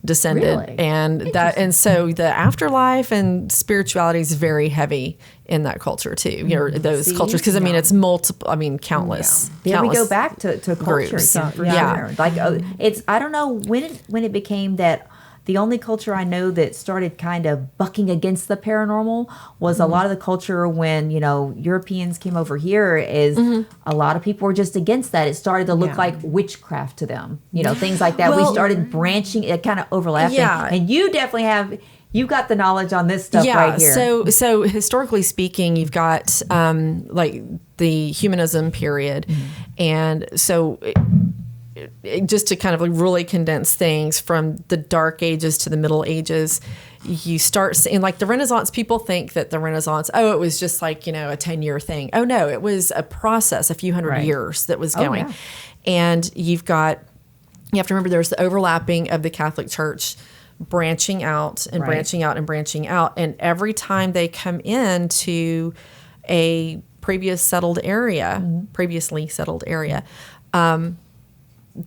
descended, Really? and so the afterlife and spirituality is very heavy in that culture too. You know, those See? cultures, because I mean it's multiple. I mean countless. There we go countless back to culture groups. again, for Yeah. sure. Like it's I don't know when it became that. The only culture I know that started kind of bucking against the paranormal was a lot of the culture when, Europeans came over here is a lot of people were just against that. It started to look Yeah. like witchcraft to them, things like that. Well, we stared branching, it kind of overlapping. Yeah. And you definitely you got the knowledge on this stuff right here. So historically speaking, you've got like the humanism period, and so. Just to kind of really condense things from the Dark Ages to the Middle Ages, you start seeing like the Renaissance. People think that the Renaissance, it was just like, a 10-year thing. Oh no, it was a process, a few hundred Right. years that was going. yeah. And you have to remember there's the overlapping of the Catholic Church branching out and Right. branching out and branching out. And every time they come into a previously settled area,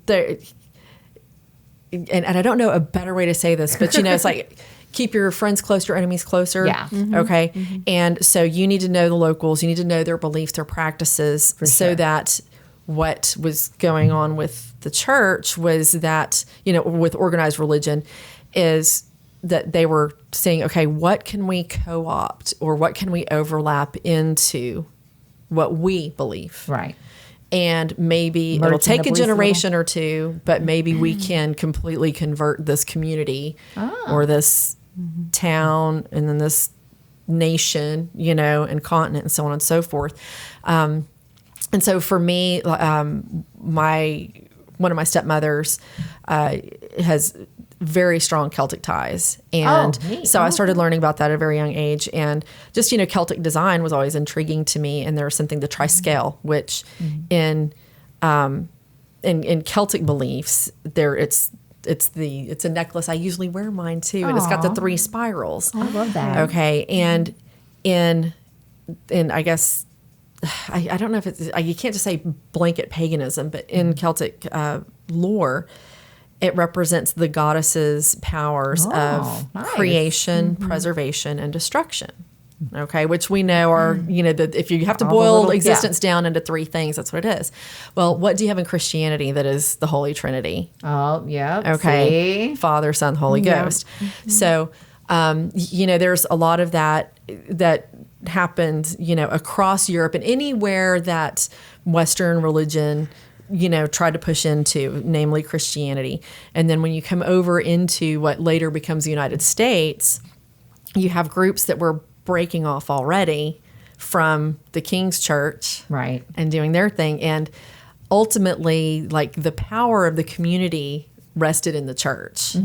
there, and I don't know a better way to say this, but it's like keep your friends close, your enemies closer. Yeah. Okay. And so you need to know the locals, you need to know their beliefs, their practices, so sure. that what was going on with the church was that, with organized religion, is that they were saying, okay, what can we co-opt or what can we overlap into what we believe? Right. And maybe Merging it'll take the a beliefs a generation or two, but maybe we can completely convert this community or this town and then this nation, you know, and continent and so on and so forth. And so for me, one of my stepmothers has very strong Celtic ties. And so I started learning about that at a very young age. And just, you know, Celtic design was always intriguing to me. And there was something, the 𝗏𝗏𝗀𝗃, which in Celtic beliefs, it's a necklace. I usually wear mine too. And it's got the 3 spirals. I love that. Okay. And in I guess, I don't know if it's, you can't just say blanket paganism, but in Celtic lore, it represents the goddess's powers of creation, preservation, and destruction. Okay, which we know are, you know, that if you have to boil existence down into 3 things, that's what it is. Well, what do you have in Christianity that is the Holy Trinity? Oh, yeah. Okay. See? Father, Son, Holy Ghost. So, you know, there's a lot of that happened, you know, across Europe and anywhere that Western religion, you know, tried to push into, namely Christianity. And then when you come over into what later becomes the United States, you have groups that were breaking off already from the King's Church, right, and doing their thing. And ultimately, like, the power of the community rested in the church.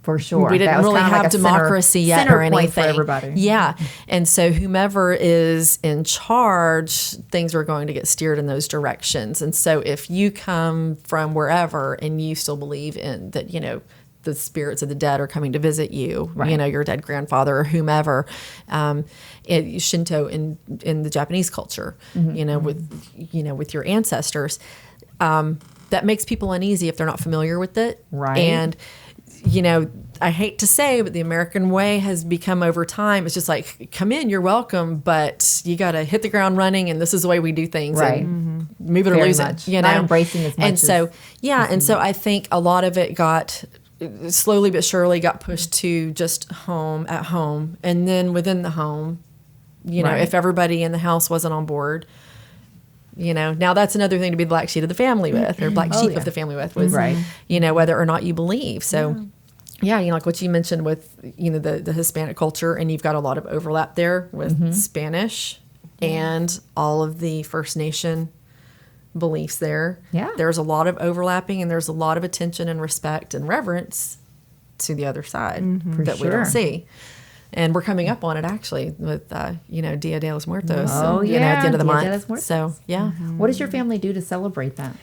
For sure. We didn't really have democracy yet or anything. For everybody. Yeah. And so whomever is in charge, things are going to get steered in those directions. And so if you come from wherever and you still believe in that, you know, the spirits of the dead are coming to visit you, you know, your dead grandfather or whomever, Shinto in the Japanese culture, you know, with your ancestors, that makes people uneasy if they're not familiar with it. Right. And, you know, I hate to say, but the American way has become over time, it's just like, come in, you're welcome, but you got to hit the ground running, and this is the way we do things. Right. And move it Very or lose much. it. You know, Not embracing as much. And so, and so I think a lot of it got slowly but surely got pushed to just at home, and then within the home, you know, if everybody in the house wasn't on board. You know, now that's another thing to be the black sheep of the family with, or black sheep of the family with, was, you know, whether or not you believe. So, you know, like what you mentioned with, you know, the Hispanic culture, and you've got a lot of overlap there with Spanish and all of the First Nation beliefs there. Yeah. There's a lot of overlapping, and there's a lot of attention and respect and reverence to the other side that we don't see. And we're coming up on it, actually, with, you know, Dia de los Muertos. Oh, you know, at the end of the Dia de month. los Muertos. So, yeah. What does your family do to celebrate that?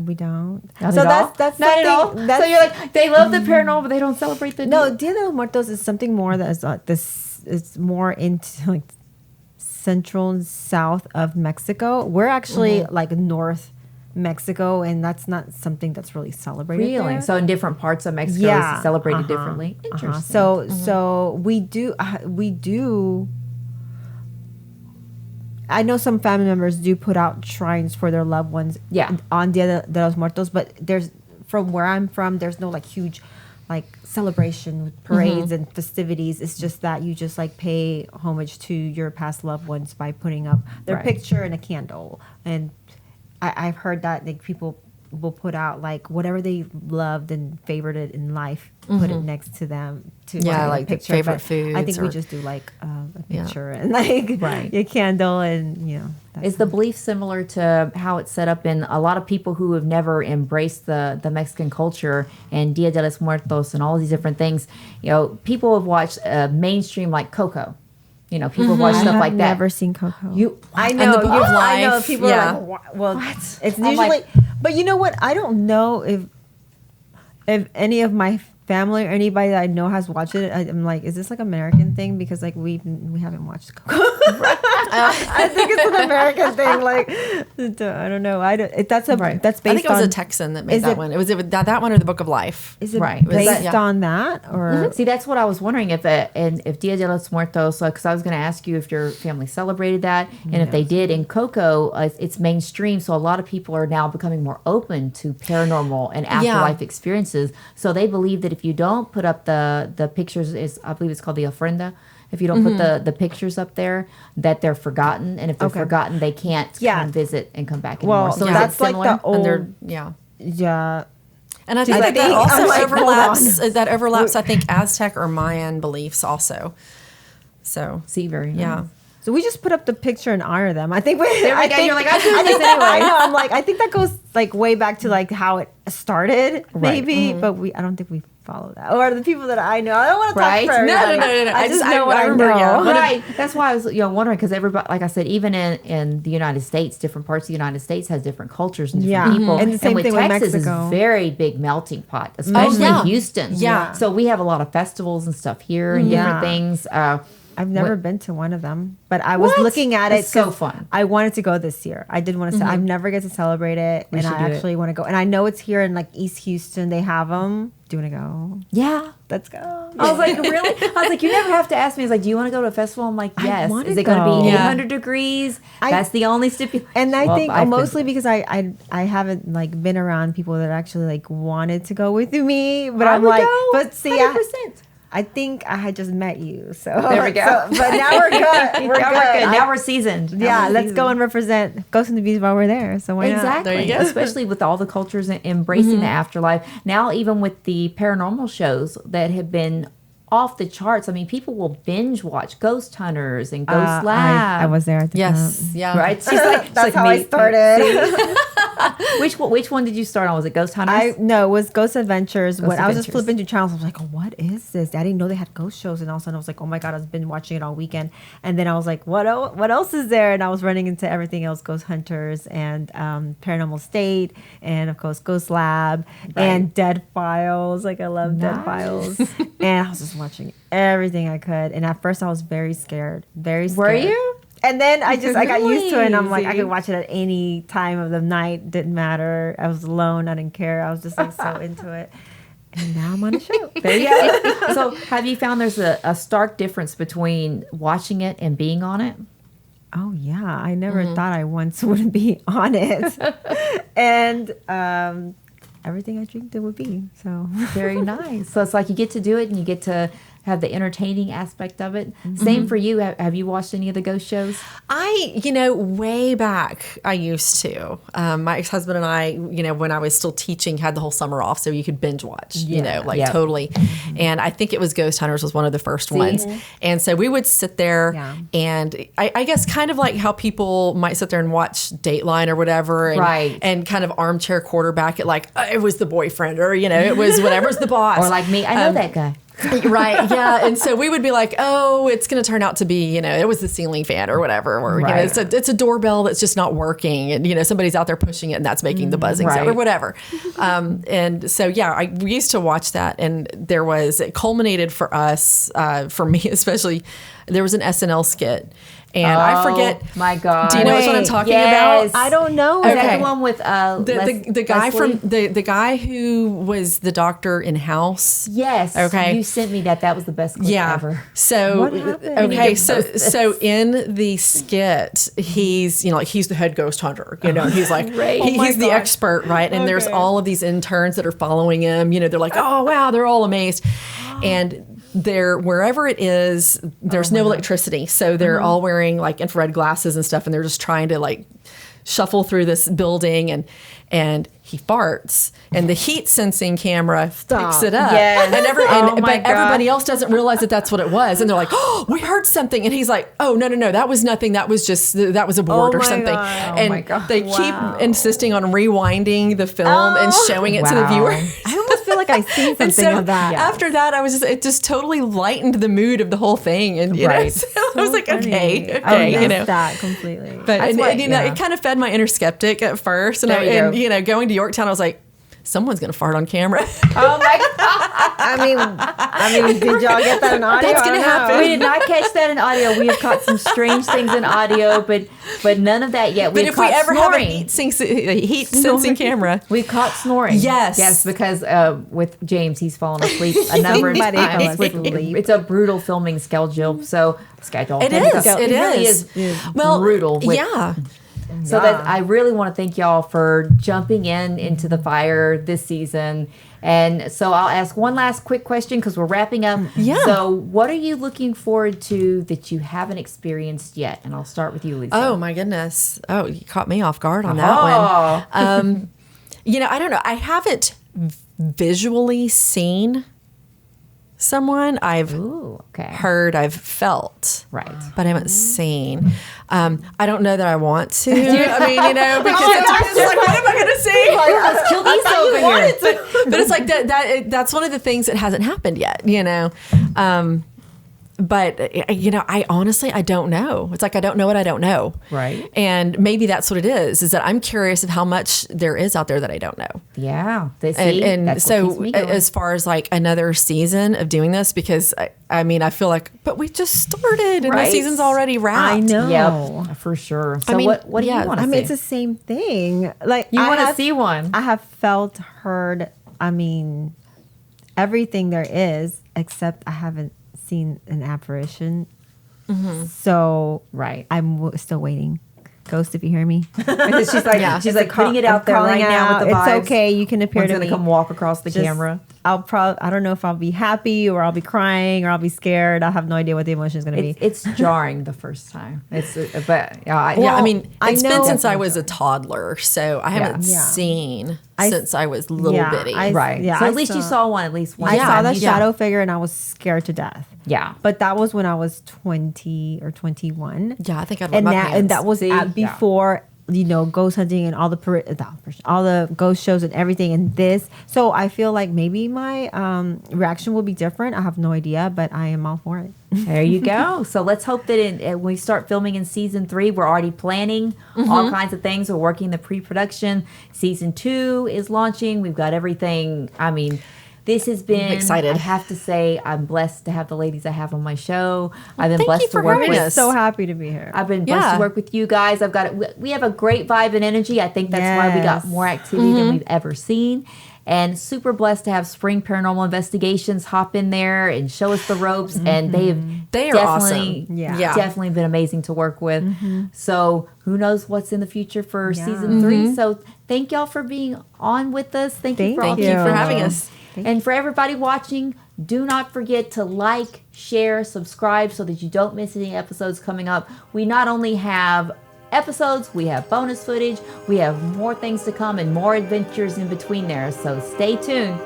We don't. Not so at all? that's Not at all. something- that's- So you're like, they love the paranormal, but they don't celebrate the No, Dia de los Muertos is something more that is this. It's more into like central and south of Mexico. We're actually like North Mexico, and that's not something that's really celebrated. Really? there. So in different parts of Mexico, it's celebrated differently. Interesting. So we do. I know some family members do put out shrines for their loved ones. Yeah. On Dia de los Muertos, but from where I'm from, there's no like huge, like celebration with parades and festivities. It's just that you just like pay homage to your past loved ones by putting up their picture and a candle. And I've heard that like people will put out like whatever they loved and favored it in life, put it next to them to like a picture. favorite But foods. I think we just do like a picture and like a candle, and you know. Is the belief similar to how it's set up in a lot of people who have never embraced the Mexican culture and Dia de los Muertos and all these different things? You know, people have watched mainstream like Coco. You know, people watch stuff like that. I've never seen Coco. I know. The Book of I know. Life. People are like, well, it's usually. But you know what? I don't know if any of my family or anybody that I know has watched it. I'm like, is this like an American thing? Because like we haven't watched Coco. I think it's an American thing. Like, I don't know. That's based on. I think it was a Texan that made that one. It was that one or the Book of Life. Is it based on that or? See, that's what I was wondering if Dia de los Muertos, because I was going to ask you if your family celebrated that, and if they did. In Coco, it's mainstream, so a lot of people are now becoming more open to paranormal and afterlife experiences. So they believe that if you don't put up the pictures, I believe it's called the ofrenda. If you don't put the pictures up there, that they're forgotten, and if they're forgotten, they can't come visit and come back anymore. Well, so that's like the old, And I think that also overlaps. That overlaps, I think, Aztec or Mayan beliefs also. So See, very nice. yeah. So we just put up the picture and honor them. I think we. There we I go. think, You're like, I'm doing this anyway. I know. I'm like, I think that goes like way back to like how it started, maybe. But I don't think we follow that. Or the people that I know. I don't want to Right? talk for No, everybody. no. I just know what I remember, know. yeah. Right. That's why I was wondering, because everybody, like I said, even in the United States, different parts of the United States has different cultures and different Yeah. people. And the same with thing with Texas Mexico. is very big melting pot, especially yeah. Houston. Yeah. So we have a lot of festivals and stuff here and Yeah. different things. I've never been to one of them, but I was What? looking at it. It's so 'cause fun. I wanted to go this year. I did want to. I've never get to celebrate it, and should I do it. actually want to go. And I know it's here in like East Houston. They have them. Do you want to go? Yeah. Let's go. I was like, really? I was like, you never have to ask me. It's like, do you want to go to a festival? I'm like, yes. wanna Is it going to go. be Yeah. 800 degrees? I- That's the only stipulation. And I Well, think I've been mostly to- because I haven't like been around people that actually like wanted to go with me, but I I'm would like, go, but see, 100%. I think I had just met you, so There we go. but now we're good. We're Now good. we're good. Now we're seasoned. Now Yeah, we're let's seasoned. go and represent Ghost in the Beach while we're there. So why not? Exactly. There you go. Especially with all the cultures embracing the afterlife. Now, even with the paranormal shows that have been off the charts. I mean, people will binge watch Ghost Hunters and Ghost Lab. I was there at the Yes. time. Yeah. Right? She's like, That's how I started. Which one did you start on? Was it Ghost Hunters? No, it was Ghost Adventures. When I was just Adventures. flipping through channels, I was like, oh, what is this? I didn't know they had ghost shows. And all of a sudden I was like, oh my God, I've been watching it all weekend. And then I was like, what else is there? And I was running into everything else, Ghost Hunters and Paranormal State and of course Ghost Lab and Dead Files. Like I love Dead Files. And I was just watching everything I could. And at first I was very scared. Very scared. Were you? And then I got used to it, and I'm like, I Crazy. could watch it at any time of the night. Didn't matter. I was alone. I didn't care. I was just like so into it. And now I'm on a show. There you go. So, have you found there's a stark difference between watching it and being on it? Oh yeah, I never thought I once would be on it, and everything I dreamed it would be. So Very nice. So it's like you get to do it and you get to have the entertaining aspect of it. Same for you. Have you watched any of the ghost shows? Way back, I used to. My ex-husband and I, when I was still teaching, had the whole summer off, so you could binge watch, Yep. totally. And I think it was Ghost Hunters was one of the first ones. And so we would sit there and I guess kind of like how people might sit there and watch Dateline or whatever. And, Right. And kind of armchair quarterback it like, it was the boyfriend or, it was whatever's the boss. Or like me, I know that guy. Right, yeah. And so we would be like, oh, it's going to turn out to be, it was the ceiling fan or whatever. Or, Right. it's a doorbell that's just not working. And, somebody's out there pushing it and that's making the buzzing sound or Right. whatever. And so, yeah, we used to watch that. And it culminated for us, for me especially, there was an SNL skit. And I forget. My God. Do you know which one I'm talking Yes. about? I don't know. Is that Okay. the one with The guy Leslie? from the guy who was the doctor in House. Yes. Okay. You sent me that. That was the best clip ever. So What happened? okay, so in the skit, he's he's the head ghost hunter. And he's like Great. he's the expert, right? And there's all of these interns that are following him. They're like, oh wow, they're all amazed, and wherever it is, there's no electricity, so they're all wearing like infrared glasses and stuff, and they're just trying to like shuffle through this building, and he farts, and the heat sensing camera picks it up, Yes. and Oh my but everybody God. else doesn't realize that that's what it was, and they're like, oh, we heard something, and he's like, oh no, that was nothing, that was a board Oh or my something, God. and my God. they keep insisting on rewinding the film and showing it to the Wow. viewers. I almost feel like I've seen something And so of that. after that, it just totally lightened the mood of the whole thing, and Right. so I was like, okay, I you know. missed that completely. But That's why- it kind of fed my inner skeptic at first, and, There you go. going to Yorktown, I was like, someone's gonna fart on camera. Oh my God. I mean, did y'all get that in audio? That's I gonna don't happen. know. We did not catch that in audio. We have caught some strange things in audio, but none of that yet. But We've if we caught ever snoring. have a heat sensing camera, We've caught snoring. Yes. Yes, because with James, he's fallen asleep a number of Somebody fell times. asleep. It's a brutal filming schedule. it is. It really is. Well, brutal. Yeah. So that I really want to thank y'all for jumping into the fire this season. And so I'll ask one last quick question because we're wrapping up. Yeah. So what are you looking forward to that you haven't experienced yet? And I'll start with you, Lisa. Oh my goodness. Oh, you caught me off guard on that one. I don't know. I haven't visually seen someone. I've okay. heard, I've felt, Right. but I haven't seen. I don't know that I want to. I mean, you know, because it's like, what am I going to see? Like, Let's kill Issa over here. but it's like that's one of the things that hasn't happened yet, you know. But you know, I honestly don't know. It's like I don't know what I don't know. Right. And maybe that's what it is that I'm curious of how much there is out there that I don't know. Yeah. See, And that's what keeps so me going. as far as like another season of doing this, because I mean, I feel like, but we just started and Right. the season's already wrapped. I know. Yep, for sure. So I mean, what do yeah, you want to I see? mean, it's the same thing. Like You I want to have- see one. I have felt, heard. I mean, everything there is, except I haven't seen an apparition. So Right. I'm still waiting. Ghost, if you hear me, Because she's like, Yeah. she's like putting it out I'm there calling right now with the vibes. It's okay. You can appear One's to gonna me. come walk across the Just- camera. I don't know if I'll be happy or I'll be crying or I'll be scared. I have no idea what the emotion is going to be. It's jarring the first time. It's but Yeah, I mean, I it's been know- since I was a toddler, so I haven't Yeah. seen I- since I was little yeah, bitty. right. Yeah, so I at least you saw- saw one at least one. I Yeah, saw the yeah. shadow figure and I was scared to death. Yeah. But that was when I was 20 or 21. Yeah, I think I'd And my that pants. and that was See? Yeah. before ghost hunting and all the ghost shows and everything and this. So I feel like maybe my reaction will be different. I have no idea, but I am all for it. There you go. So let's hope that when we start filming in season 3, we're already planning all kinds of things. We're working the pre-production. Season 2 is launching. We've got everything. I mean, this has been, excited. I have to say, I'm blessed to have the ladies I have on my show. I've been thank blessed you to for work having with. us. So happy to be here. I've been blessed Yeah. to work with you guys. We have a great vibe and energy. I think that's why we got Yes. more activity than we've ever seen. And super blessed to have Spring Paranormal Investigations hop in there and show us the ropes. And They are definitely, awesome. Yeah. definitely been amazing to work with. So who knows what's in the future for Yeah. season 3. So thank y'all for being on with us. Thank you for all Thank the Thank you for you. having information. us. And for everybody watching, do not forget to like, share, subscribe so that you don't miss any episodes coming up. We not only have episodes, we have bonus footage, we have more things to come and more adventures in between there. So stay tuned.